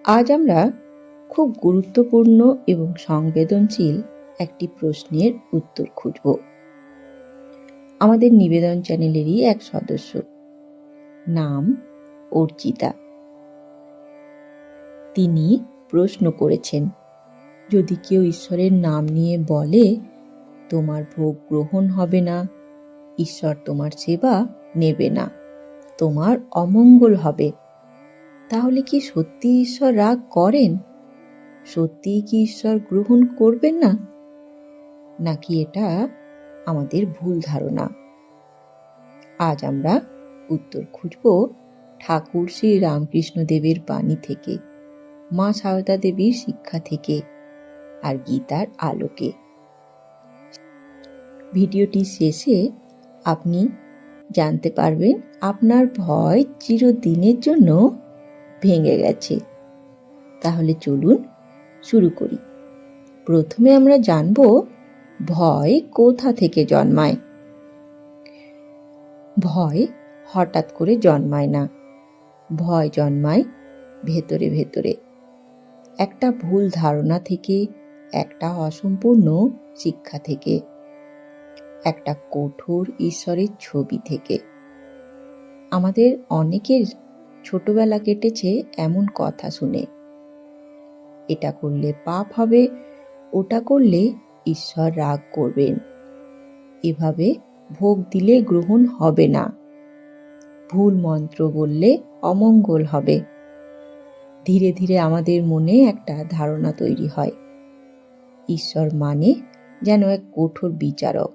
আজ আমরা খুব গুরুত্বপূর্ণ এবং সংবেদনশীল একটি প্রশ্নের উত্তর খুঁজব। আমাদের নিবেদন চ্যানেলেরই এক সদস্য, নাম অর্চিতা। তিনি প্রশ্ন করেছেন, যদি কেউ ঈশ্বরের নাম নিয়ে বলে তোমার ভোগ গ্রহণ হবে না, ঈশ্বর তোমার সেবা নেবে না, তোমার অমঙ্গল হবে, তাহলে কি সত্যি ঈশ্বর রাগ করেন? সত্যিই কি ঈশ্বর গ্রহণ করবেন না? নাকি এটা আমাদের ভুল ধারণা? আজ আমরা উত্তর খুঁজব ঠাকুর শ্রী রামকৃষ্ণ দেবের বাণী থেকে, মা সারদা দেবীর শিক্ষা থেকে, আর গীতার আলোকে। ভিডিওটির শেষে আপনি জানতে পারবেন আপনার ভয় চিরদিনের জন্য ভেঙে গেছে। তাহলে চলুন শুরু করি। প্রথমে আমরা জানব ভয় কোথা থেকে জন্মায়। ভয় হঠাৎ করে জন্মায় না, ভয় জন্মায় ভেতরে ভেতরে, একটা ভুল ধারণা থেকে, একটা অসম্পূর্ণ শিক্ষা থেকে, একটা কঠোর ঈশ্বরের ছবি থেকে। আমাদের অনেকের ছোটবেলা কেটেছে এমন কথা শুনে, এটা করলে পাপ হবে, ওটা করলে ঈশ্বর রাগ করবেন, এভাবে ভোগ দিলে গ্রহণ হবে না, ভুল মন্ত্র বললে অমঙ্গল হবে। ধীরে ধীরে আমাদের মনে একটা ধারণা তৈরি হয়, ঈশ্বর মানে যেন এক কঠোর বিচারক,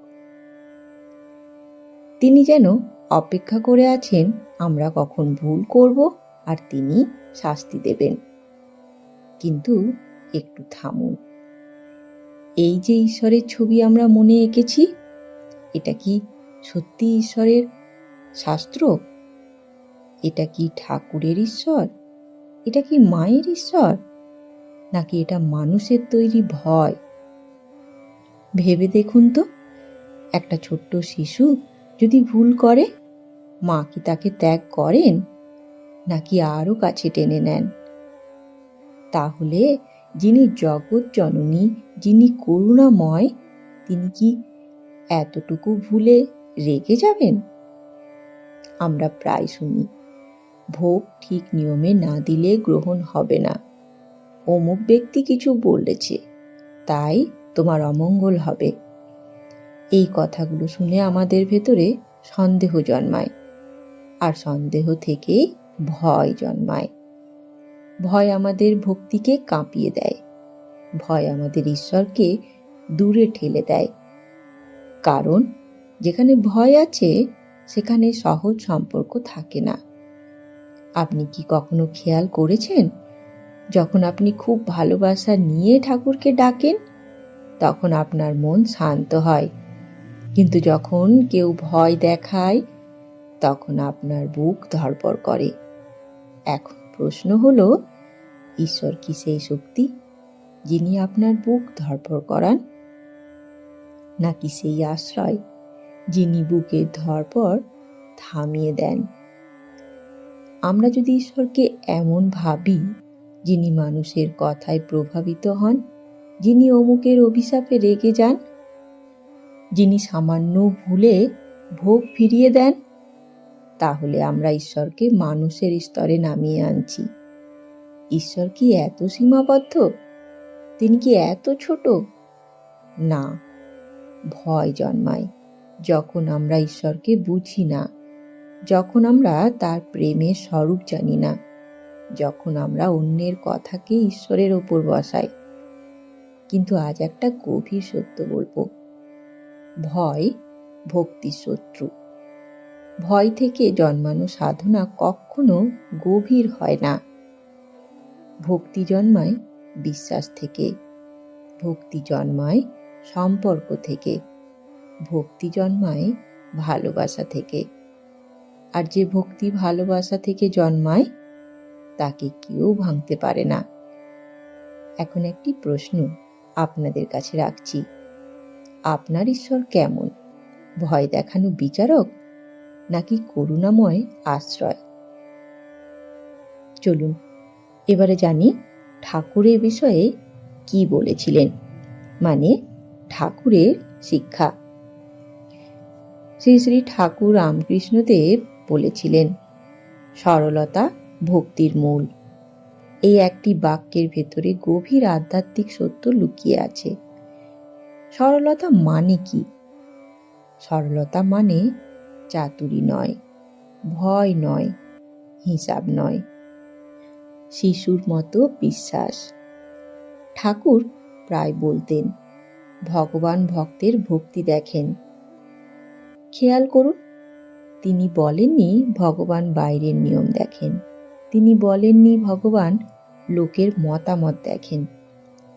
তিনি যেন অপেক্ষা করে আছেন আমরা কখন ভুল করব আর তিনি শাস্তি দেবেন। কিন্তু একটু থামুন, এই যে ঈশ্বরের ছবি আমরা মনে এঁকেছি, এটা কি সত্যি ঈশ্বরের শাস্ত্র? এটা কি ঠাকুরের ঈশ্বর? এটা কি মায়ের ঈশ্বর? নাকি এটা মানুষের তৈরি ভয়? ভেবে দেখুন তো, একটা ছোট্ট শিশু যদি ভুল করে, মা কি তাকে ত্যাগ করেন নাকি আরো কাছে টেনে নেন? তাহলে যিনি জগৎ জননী, যিনি করুণাময়, তিনি কি এতটুকু ভুলে রেগে যাবেন? আমরা প্রায় শুনি, ভোগ ঠিক নিয়মে না দিলে গ্রহণ হবে না, অমুক ব্যক্তি কিছু বলেছে তাই তোমার অমঙ্গল হবে। এই কথাগুলো শুনে আমাদের ভেতরে সন্দেহ জন্মায়, আর সন্দেহ থেকেই ভয় জন্মায়। ভয় আমাদের ভক্তিকে কাঁপিয়ে দেয়, ভয় আমাদের ঈশ্বরকে দূরে ঠেলে দেয়। কারণ যেখানে ভয় আছে সেখানে সহজ সম্পর্ক থাকে না। আপনি কি কখনো খেয়াল করেছেন, যখন আপনি খুব ভালোবাসা নিয়ে ঠাকুরকে ডাকেন তখন আপনার মন শান্ত হয়, কিন্তু যখন কেউ ভয় দেখায় তখন আপনার বুক ধড়ফড় করে। এখন প্রশ্ন হলো, ঈশ্বর কি সেই শক্তি যিনি আপনার বুক ধড়ফড় করান, নাকি সেই আশ্রয় যিনি বুকের ধড়ফড় থামিয়ে দেন? আমরা যদি ঈশ্বরকে এমন ভাবি, যিনি মানুষের কথায় প্রভাবিত হন, যিনি অমুকের অভিশাপে রেগে যান, যিনি সামান্য ভুলে ভোগ ফিরিয়ে দেন, তাহলে আমরা ঈশ্বরকে মানুষের স্তরে নামিয়ে আনছি। ঈশ্বর কি এত সীমাবদ্ধ? তিনি কি এত ছোট? না, ভয় জন্মায় যখন আমরা ঈশ্বরকে বুঝি না, যখন আমরা তার প্রেমের স্বরূপ জানি না, যখন আমরা অন্যের কথাকে ঈশ্বরের ওপর বসাই। কিন্তু আজ একটা গভীর সত্য বলবো, ভয় ভক্তির শত্রু। ভয় থেকে জন্মানো সাধনা কখনো গভীর হয় না। ভক্তি জন্মায় বিশ্বাস থেকে, ভক্তি জন্মায় সম্পর্ক থেকে, ভক্তি জন্মায় ভালোবাসা থেকে। আর যে ভক্তি ভালোবাসা থেকে জন্মায় তাকে কেউ ভাঙতে পারে না। এখন একটি প্রশ্ন আপনাদের কাছে রাখছি, আপনার ঈশ্বর কেমন? ভয় দেখানো বিচারক নাকি করুণাময় আশ্রয়? চলুন এবারে জানি ঠাকুর এ বিষয়ে কি বলেছিলেন, মানে ঠাকুরের শিক্ষা। শ্রী শ্রী ঠাকুর রামকৃষ্ণদেব বলেছিলেন, সরলতা ভক্তির মূল। এই একটি বাক্যের ভেতরে গভীর আধ্যাত্মিক সত্য লুকিয়ে আছে। সরলতা মানে কি? সরলতা মানে চাতুরী নয়, ভয় নয়, হিসাব নয়, শিশুর মতো বিশ্বাস। ঠাকুর প্রায় বলতেন, ভগবান ভক্তের ভক্তি দেখেন। খেয়াল করুন, তিনি বলেননি ভগবান বাইরের নিয়ম দেখেন, তিনি বলেননি ভগবান লোকের মতামত দেখেন,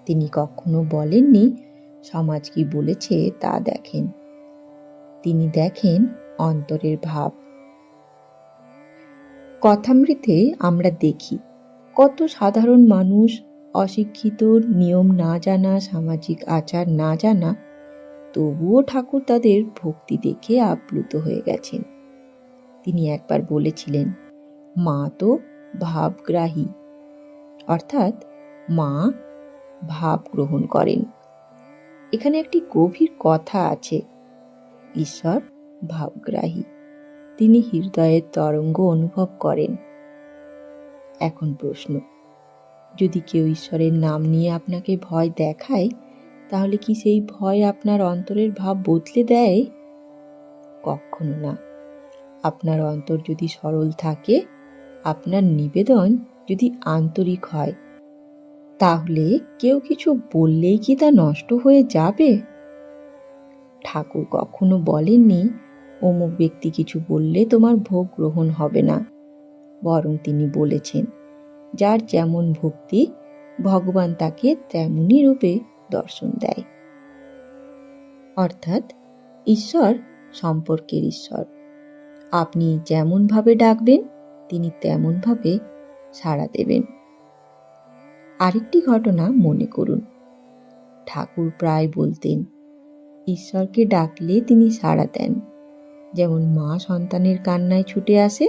তিনি কখনো বলেননি সমাজ কি বলেছে তা দেখেন। তিনি দেখেন অন্তরের ভাব। কথামৃতে আমরা দেখি কত সাধারণ মানুষ, অশিক্ষিত, নিয়ম না জানা, সামাজিক আচার না জানা, তবুও ঠাকুর তাদের ভক্তি দেখে আপ্লুত হয়ে গেছেন। তিনি একবার বলেছিলেন, মা তো ভাবগ্রাহী, অর্থাৎ মা ভাব গ্রহণ করেন। এখানে একটি গভীর কথা আছে, ঈশ্বর ভাবগ্রাহী, তিনি হৃদয়ের তরঙ্গ অনুভব করেন। এখন প্রশ্ন, যদি কেউ ঈশ্বরের নাম নিয়ে আপনাকে ভয় দেখায়, তাহলে কি সেই ভয় আপনার অন্তরের ভাব বদলে দেয়? কখনো না। আপনার অন্তর যদি সরল থাকে, আপনার নিবেদন যদি আন্তরিক হয়, তাহলে কেউ কিছু বললেই কি তা নষ্ট হয়ে যাবে? ঠাকুর কখনো বলেননি অমুক ব্যক্তি কিছু বললে তোমার ভোগ গ্রহণ হবে না, বরং তিনি বলেছেন, যার যেমন ভক্তি ভগবান তাকে তেমনি রূপে দর্শন দেয়। অর্থাৎ ঈশ্বর সম্পর্কের ঈশ্বর। আপনি যেমন ভাবে ডাকবেন, তিনি তেমন ভাবে সাড়া দেবেন। আরেকটি ঘটনা মনে করুন, ঠাকুর প্রায় বলতেন, ঈশ্বরকে ডাকলে তিনি সাড়া দেন, যেমন মা সন্তানের কান্নায় ছুটে আসে।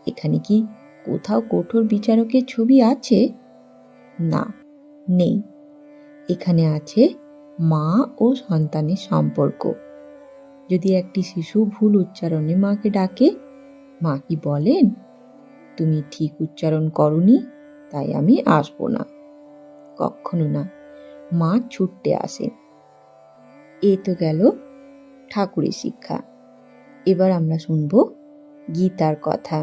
এখানে কি কোথাও কঠোর বিচারকের ছবি আছে? না, নেই। এখানে আছে মা ও সন্তানের সম্পর্ক। যদি একটি শিশু ভুল উচ্চারণে মাকে ডাকে, মা কি বলেন, তুমি ঠিক উচ্চারণ করনি, তাই আমি আসবো না? কখনো না। মা ছুটতে আসেন। এ তো গেল ঠাকুরের শিক্ষা। এবার আমরা শুনব গীতার কথা।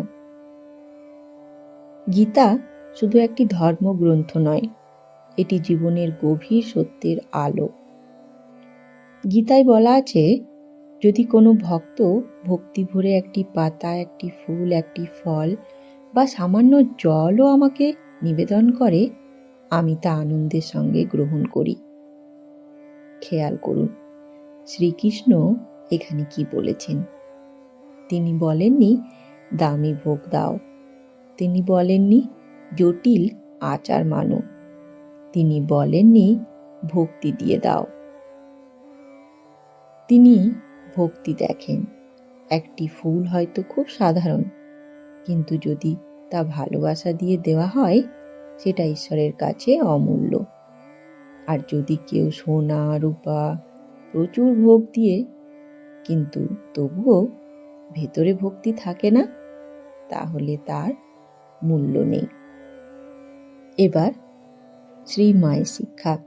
গীতা শুধু একটি ধর্মগ্রন্থ নয়, এটি জীবনের গভীর সত্যের আলো। গীতায় বলা আছে, যদি কোনো ভক্ত ভক্তি ভরে একটি পাতা, একটি ফুল, একটি ফল বা সামান্য জলও আমাকে নিবেদন করে, আমি তা আনন্দের সঙ্গে গ্রহণ করি। খেয়াল করুন, শ্রীকৃষ্ণ এখানে কি বলেছেন? তিনি বলেননি দামি ভোগ দাও, তিনি বলেননি জটিল আচার মানো, তিনি বলেননি ভক্তি দিয়ে দাও। তিনি ভক্তি দেখেন। একটি ফুল হয়তো খুব সাধারণ, কিন্তু যদি তা ভালোবাসা দিয়ে দেওয়া হয়, সেটা ঈশ্বরের কাছে অমূল্য। আর যদি কেউ সোনা, রূপা, প্রচুর ভোগ দিয়ে কিন্তু তবুও ভেতরে ভক্তি থাকে না, তাহলে তার মূল্য নেই। এবার শ্রী মায়ের শিক্ষা।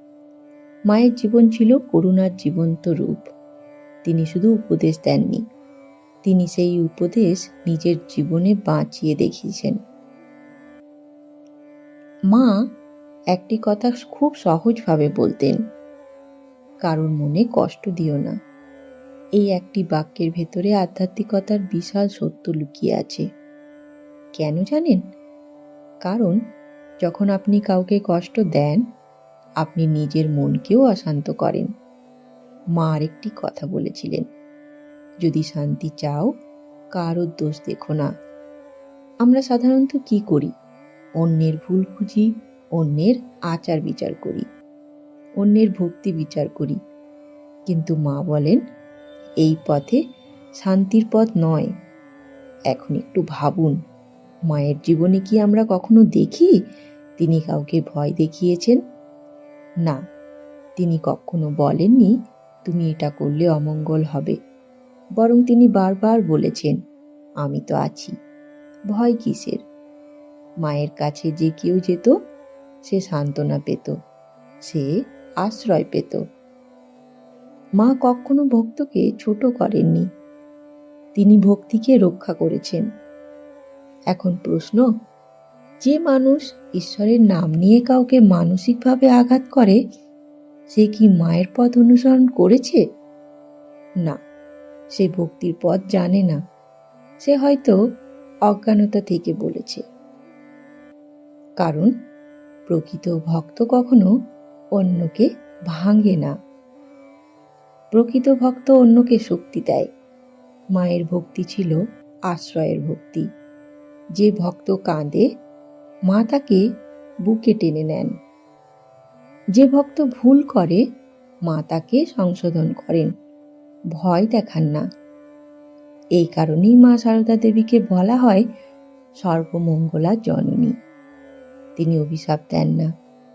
মায়ের জীবন ছিল করুণার জীবন্ত রূপ। তিনি শুধু উপদেশ দেননি, তিনি সেই উপদেশ নিজের জীবনে বাঁচিয়ে দেখিয়েছেন। মা একটি কথা খুব সহজভাবে বলতেন, কারোর মনে কষ্ট দিও না। এই একটি বাক্যের ভেতরে আধ্যাত্মিকতার বিশাল সত্য লুকিয়ে আছে। কেন জানেন? কারণ যখন আপনি কাউকে কষ্ট দেন, আপনি নিজের মনকেও অশান্ত করেন। মা আরেকটি কথা বলেছিলেন, যদি শান্তি চাও, কারোর দোষ দেখো না। আমরা সাধারণত কি করি? অন্যের ভুল খুঁজি, অন্যের আচার বিচার করি, অন্যের ভক্তি বিচার করি। কিন্তু মা বলেন, এই পথে শান্তির পথ নয়। এখন একটু ভাবুন, মায়ের জীবনে কি আমরা কখনো দেখি তিনি কাউকে ভয় দেখিয়েছেন? না, তিনি কখনো বলেননি তুমি এটা করলে অমঙ্গল হবে। বরং তিনি বারবার বলেছেন, আমি তো আছি, ভয় কিসের? মায়ের কাছে যে কেউ যেত সে সান্ত্বনা পেত, সে আশ্রয় পেত। মা কখনো ভক্তকে ছোট করেননি, তিনি ভক্তিকে রক্ষা করেছেন। এখন প্রশ্ন, যে মানুষ ঈশ্বরের নাম নিয়ে কাউকে মানসিকভাবে আঘাত করে সে কি মায়ের পথ অনুসরণ করেছে? না, সে ভক্তির পথ জানে না, সে হয়তো অজ্ঞানতা থেকে বলেছে। কারণ প্রকৃত ভক্ত কখনো অন্যকে ভাঙে না, প্রকৃত ভক্ত অন্যকে শক্তি দেয়। মায়ের ভক্তি ছিল আশ্রয়ের ভক্তি। যে ভক্ত কাঁদে মা তাকে বুকে টেনে নেন, যে ভক্ত ভুল করে মা তাকে সংশোধন করেন, ভয় দেখান না। এই কারণেই মা সারদা দেবীকে বলা হয় সর্বমঙ্গলা জননী। তিনি অভিশাপ দেন না,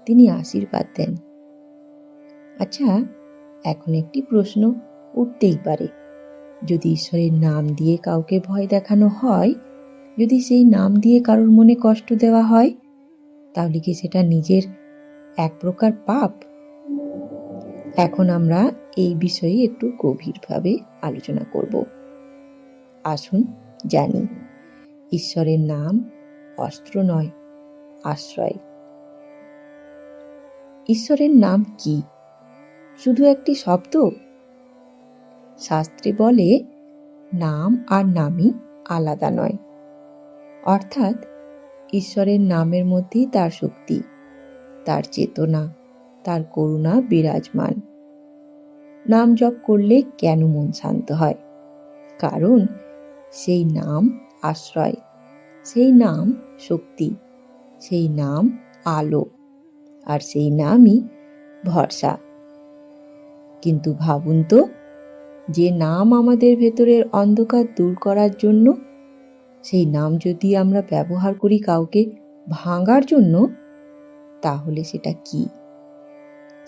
তিনি আশীর্বাদ দেন। আচ্ছা, এখন একটি প্রশ্ন উঠতেই পারে, যদি ঈশ্বরের নাম দিয়ে কাউকে ভয় দেখানো হয়, যদি সেই নাম দিয়ে কারোর মনে কষ্ট দেওয়া হয়, তাহলে কি সেটা নিজের এক প্রকার পাপ? এখন আমরা এই বিষয়ে একটু গভীরভাবে আলোচনা করব। আসুন জানি, ঈশ্বরের নাম অস্ত্র নয়, আশ্রয়। ঈশ্বরের নাম কি? শুধু একটি শব্দ? শাস্ত্রে বলে নাম আর নামই আলাদা নয়। অর্থাৎ ঈশ্বরের নামের মধ্যেই তার শক্তি, তার চেতনা, তার করুণা বিরাজমান। নাম জপ করলে কেন মন শান্ত হয়? কারণ সেই নাম আশ্রয়, সেই নাম শক্তি, সেই নাম আলো, আর সেই নামই ভরসা। কিন্তু ভাবুন তো, যে নাম আমাদের ভেতরের অন্ধকার দূর করার জন্য, সেই নাম যদি আমরা ব্যবহার করি কাউকে ভাঙার জন্য, তাহলে সেটা কি?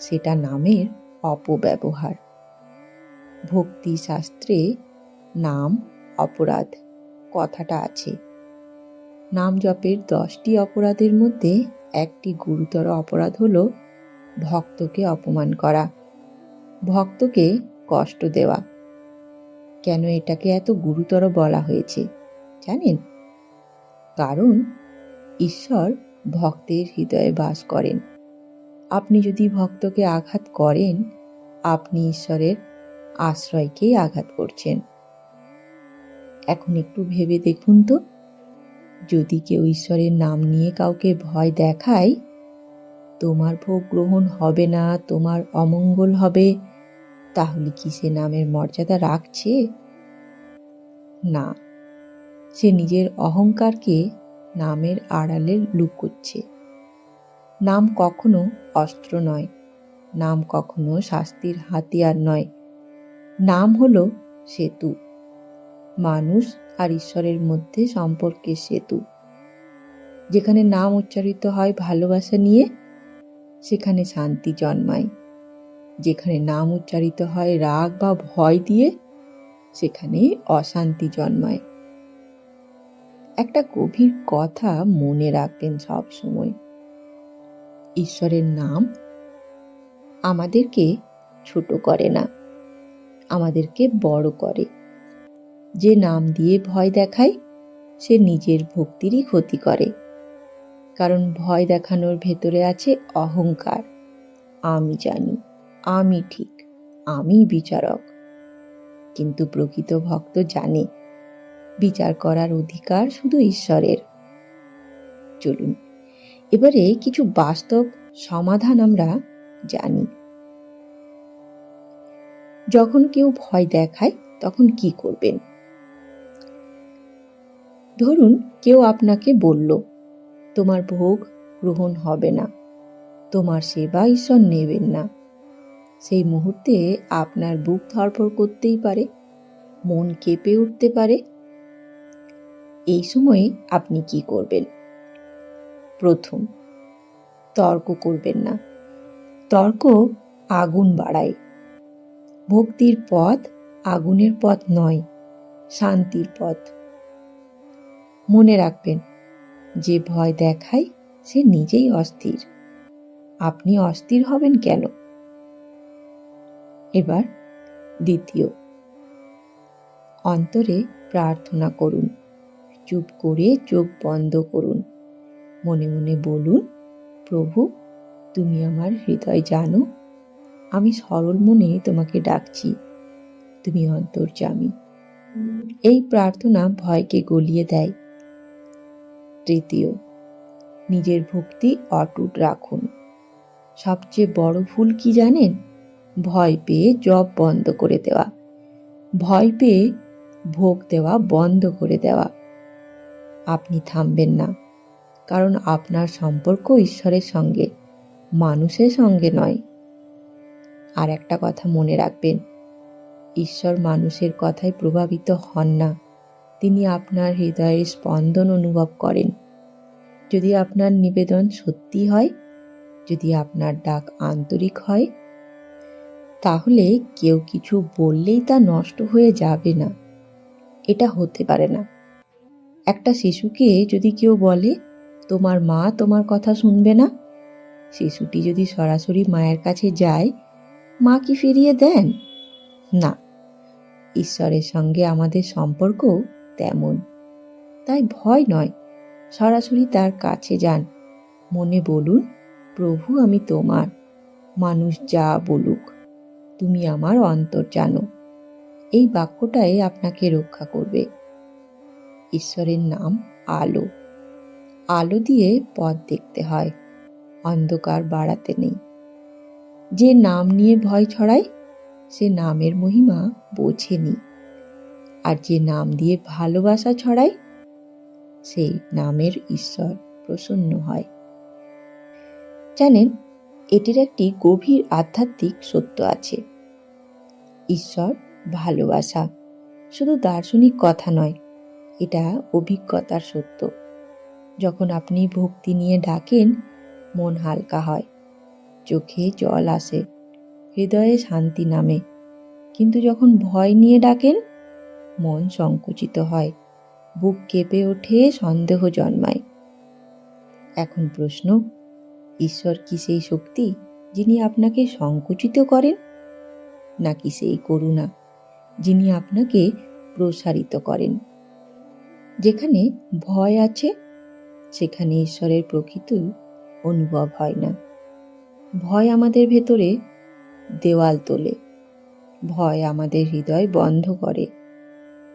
সেটা নামের অপব্যবহার। ভক্তি শাস্ত্রে নাম অপরাধ কথাটা আছে। নাম জপের 10টি অপরাধের মধ্যে একটি গুরুতর অপরাধ হলো ভক্তকে অপমান করা, ভক্তকে কষ্ট দেওয়া। কেন এটাকে এত গুরুতর বলা হয়েছে জানেন? কারণ ঈশ্বর ভক্তের হৃদয়ে বাস করেন। আপনি যদি ভক্তকে আঘাত করেন, আপনি ঈশ্বরের আশ্রয়কেই আঘাত করছেন। এখন একটু ভেবে দেখুন তো, যদি কেউ ঈশ্বরের নাম নিয়ে কাউকে ভয় দেখায়, তোমার ভোগ গ্রহণ হবে না, তোমার অমঙ্গল হবে, তাহলে কি সে নামের মর্যাদা রাখছে? না, সে নিজের অহংকারকে নামের আড়ালে লুকোচ্ছে। নাম কখনো অস্ত্র নয়, নাম কখনো শাস্তির হাতিয়ার নয়। নাম হলো সেতু, মানুষ আর ঈশ্বরের মধ্যে সম্পর্কের সেতু। যেখানে নাম উচ্চারিত হয় ভালোবাসা নিয়ে, সেখানে শান্তি জন্মায়। যেখানে নাম উচ্চারিত হয় রাগ বা ভয় দিয়ে, সেখানে অশান্তি জন্মায়। একটা গভীর কথা মনে রাখবেন সব সময়, ঈশ্বরের নাম আমাদেরকে ছোট করে না, আমাদেরকে বড় করে। যে নাম দিয়ে ভয় দেখায় সে নিজের ভক্তিরই ক্ষতি করে। কারণ ভয় দেখানোর ভেতরে আছে অহংকার। আমি জানি, আমি ঠিক, আমি বিচারক। কিন্তু প্রকৃত ভক্ত জানে বিচার করার অধিকার শুধু ঈশ্বরের। চলুন এবারে কিছু বাস্তব সমাধান আমরা জানি। যখন কেউ ভয় দেখায় তখন কি করবেন? ধরুন কেউ আপনাকে বলল, তোমার ভোগ গ্রহণ হবে না, তোমার সেবা ঈশ্বর নেবেন না। সেই মুহূর্তে আপনার বুক ধড়ফড় করতেই পারে, মন কেঁপে উঠতে পারে। এই সময়ে আপনি কি করবেন? প্রথম, তর্ক করবেন না। তর্ক আগুন বাড়ায়। ভক্তির পথ আগুনের পথ নয়, শান্তির পথ। মনে রাখবেন, যে ভয় দেখায় সে নিজেই অস্থির। আপনি অস্থির হবেন কেন? এবার দ্বিতীয়, অন্তরে প্রার্থনা করুন। চুপ করে চোখ বন্ধ করুন। মনে মনে বলুন, প্রভু, তুমি আমার হৃদয় জানো। আমি সরল মনে তোমাকে ডাকছি। তুমি অন্তর্যামী। এই প্রার্থনা ভয়কে গলিয়ে দেয়। তৃতীয়, নিজের ভক্তি অটুট রাখুন। সবচেয়ে বড় ভুল কি জানেন? ভয় পেয়ে জপ বন্ধ করে দেওয়া, ভয় পেয়ে ভোগ দেওয়া বন্ধ করে দেওয়া। আপনি থামবেন না, কারণ আপনার সম্পর্ক ঈশ্বরের সঙ্গে, মানুষের সঙ্গে নয়। আর একটা কথা মনে রাখবেন, ঈশ্বর মানুষের কথায় প্রভাবিত হন না। তিনি আপনার হৃদয়ের স্পন্দন অনুভব করেন। যদি আপনার নিবেদন সত্যি হয়, যদি আপনার ডাক আন্তরিক হয়, তাহলে কেউ কিছু বললেই তা নষ্ট হয়ে যাবে না। এটা হতে পারে না। একটা শিশুকে যদি কেউ বলে, তোমার মা তোমার কথা শুনবে না, শিশুটি যদি সরাসরি মায়ের কাছে যায়, মা কি ফিরিয়ে দেন? না। ঈশ্বরের সঙ্গে আমাদের সম্পর্ক তেমন। তাই ভয় নয়, সরাসরি তার কাছে যান। মনে বলুন, প্রভু, আমি তোমার। মানুষ যা বলুক, তুমি আমার অন্তর জানো। এই বাক্যটাই আপনাকে রক্ষা করবে। ঈশ্বরের নাম আলো। আলো দিয়ে পথ দেখতে হয়, অন্ধকার বাড়াতে নেই। যে নাম নিয়ে ভয় ছড়ায়, সে নামের মহিমা বোঝেনি। আর যে নাম দিয়ে ভালোবাসা ছড়ায়, সেই নামের ঈশ্বর প্রসন্ন হয়। জানেন, এটির একটি গভীর আধ্যাত্মিক সত্য আছে। ঈশ্বর ভালোবাসা শুধু দার্শনিক কথা নয়, এটা অভিজ্ঞতার সত্য। যখন আপনি ভক্তি নিয়ে ডাকেন, মন হালকা হয়, চোখে জল আসে, হৃদয়ে শান্তি নামে। কিন্তু যখন ভয় নিয়ে ডাকেন, মন সংকুচিত হয়, বুক কেঁপে ওঠে, সন্দেহ জন্মায়। এখন প্রশ্ন, ঈশ্বর কি সেই শক্তি যিনি আপনাকে সংকুচিত করেন, নাকি সেই করুণা যিনি আপনাকে প্রসারিত করেন? যেখানে ভয় আছে, সেখানে ঈশ্বরের প্রকৃত অনুভব হয় না। ভয় আমাদের ভেতরে দেওয়াল তোলে, ভয় আমাদের হৃদয় বন্ধ করে।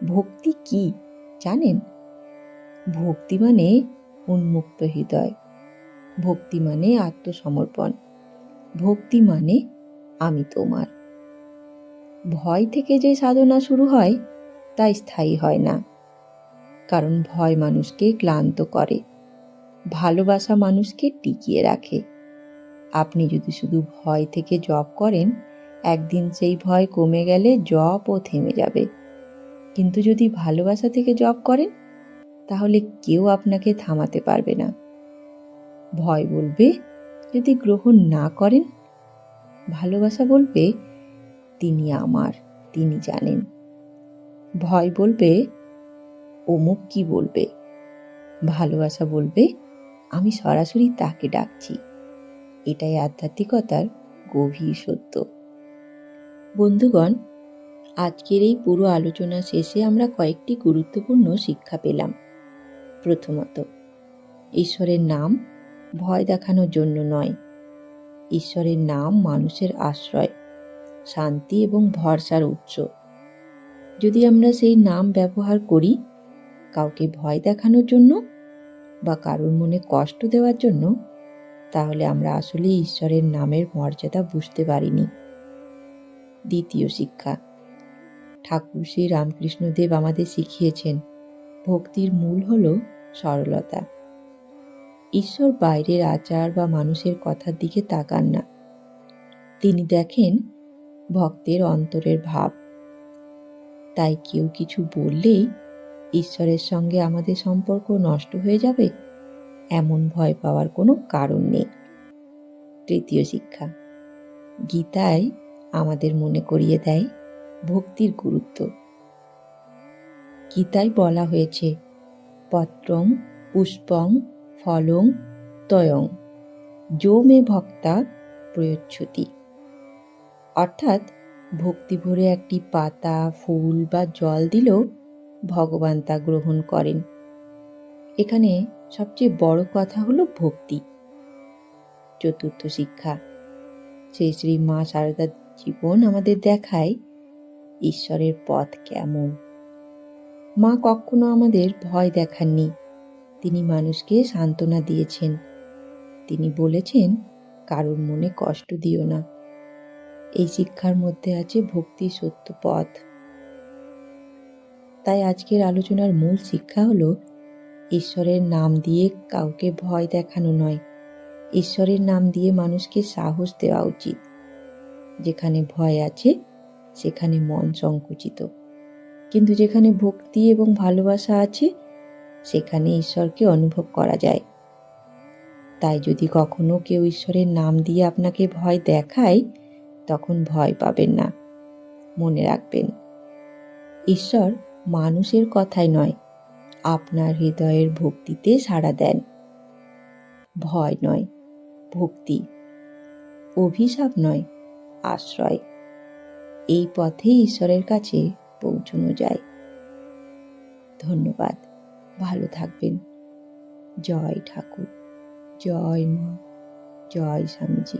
ভক্তি কি জানেন? ভক্তি মানে উন্মুক্ত হৃদয়। ভক্তি মানে আত্মসমর্পণ। ভক্তি মানে আমি তোমার। ভয় থেকে যে সাধনা শুরু হয়, তা স্থায়ী হয় না। কারণ ভয় মানুষকে ক্লান্ত করে, ভালোবাসা মানুষকে টিকিয়ে রাখে। আপনি যদি শুধু ভয় থেকে জপ করেন, একদিন সেই ভয় কমে গেলে জপও থেমে যাবে। কিন্তু যদি ভালোবাসা থেকে জপ করেন, তাহলে কেউ আপনাকে থামাতে পারবে না। ভয় বলবে, যদি গ্রহণ না করেন। ভালোবাসা বলবে, তিনি আমার, তিনি জানেন। ভয় বলবে, অমুক কি বলবে। ভালোবাসা বলবে, আমি সরাসরি তাকে ডাকছি। এটাই আধ্যাত্মিকতার গভীর সত্য। বন্ধুগণ, আজকের এই পুরো আলোচনা শেষে আমরা কয়েকটি গুরুত্বপূর্ণ শিক্ষা পেলাম। প্রথমত, ঈশ্বরের নাম ভয় দেখানোর জন্য নয়। ঈশ্বরের নাম মানুষের আশ্রয়, শান্তি এবং ভরসার উৎস। যদি আমরা সেই নাম ব্যবহার করি কাউকে ভয় দেখানোর জন্য বা কারোর মনে কষ্ট দেওয়ার জন্য, তাহলে আমরা আসলে ঈশ্বরের নামের মর্যাদা বুঝতে পারিনি। দ্বিতীয় শিক্ষা, ঠাকুর শ্রী রামকৃষ্ণদেব আমাদের শিখিয়েছেন, ভক্তির মূল হল সরলতা। ঈশ্বর বাইরের আচার বা মানুষের কথার দিকে তাকান না, তিনি দেখেন ভক্তের অন্তরের ভাব। তাই কেউ কিছু বললেই ঈশ্বরের সঙ্গে আমাদের সম্পর্ক নষ্ট হয়ে যাবে, এমন ভয় পাওয়ার কোনো কারণ নেই। তৃতীয় শিক্ষা, গীতায় আমাদের মনে করিয়ে দেয় ভক্তির গুরুত্ব। গীতায় বলা হয়েছে, পত্রং পুষ্পং ফলং তয়ং যো মে ভক্তা প্রয়চ্ছতি। অর্থাৎ ভক্তি ভরে একটি পাতা, ফুল বা জল দিলেও ভগবান তা গ্রহণ করেন। এখানে সবচেয়ে বড় কথা হলো ভক্তি। চতুর্থ শিক্ষা, শ্রী শ্রী মা শারদার জীবন আমাদের দেখায় ঈশ্বরের পথ কেমন। মা কখনো আমাদের ভয় দেখাননি, তিনি মানুষকে সান্ত্বনা দিয়েছেন। তিনি বলেছেন, কারোর মনে কষ্ট দিও না। এই শিক্ষার মধ্যে আছে ভক্তির সত্য পথ। তাই আজকের আলোচনার মূল শিক্ষা হলো, ঈশ্বরের নাম দিয়ে কাউকে ভয় দেখানো নয়, ঈশ্বরের নাম দিয়ে মানুষকে সাহস দেওয়া উচিত। যেখানে ভয় আছে সেখানে মন সংকুচিত, কিন্তু যেখানে ভক্তি এবং ভালোবাসা আছে সেখানে ঈশ্বরকে অনুভব করা যায়। তাই যদি কখনো কেউ ঈশ্বরের নাম দিয়ে আপনাকে ভয় দেখায়, তখন ভয় পাবেন না। মনে রাখবেন, ঈশ্বর মানুষের কথায় নয়, আপনার হৃদয়ের ভক্তিতে সাড়া দেন। ভয় নয়, ভক্তি। অভিশাপ নয়, আশ্রয়। এই পথে ঈশ্বরের কাছে পৌঁছানো যায়। ধন্যবাদ। ভালো থাকবেন। জয় ঠাকুর, জয় মা, জয় স্বামীজি।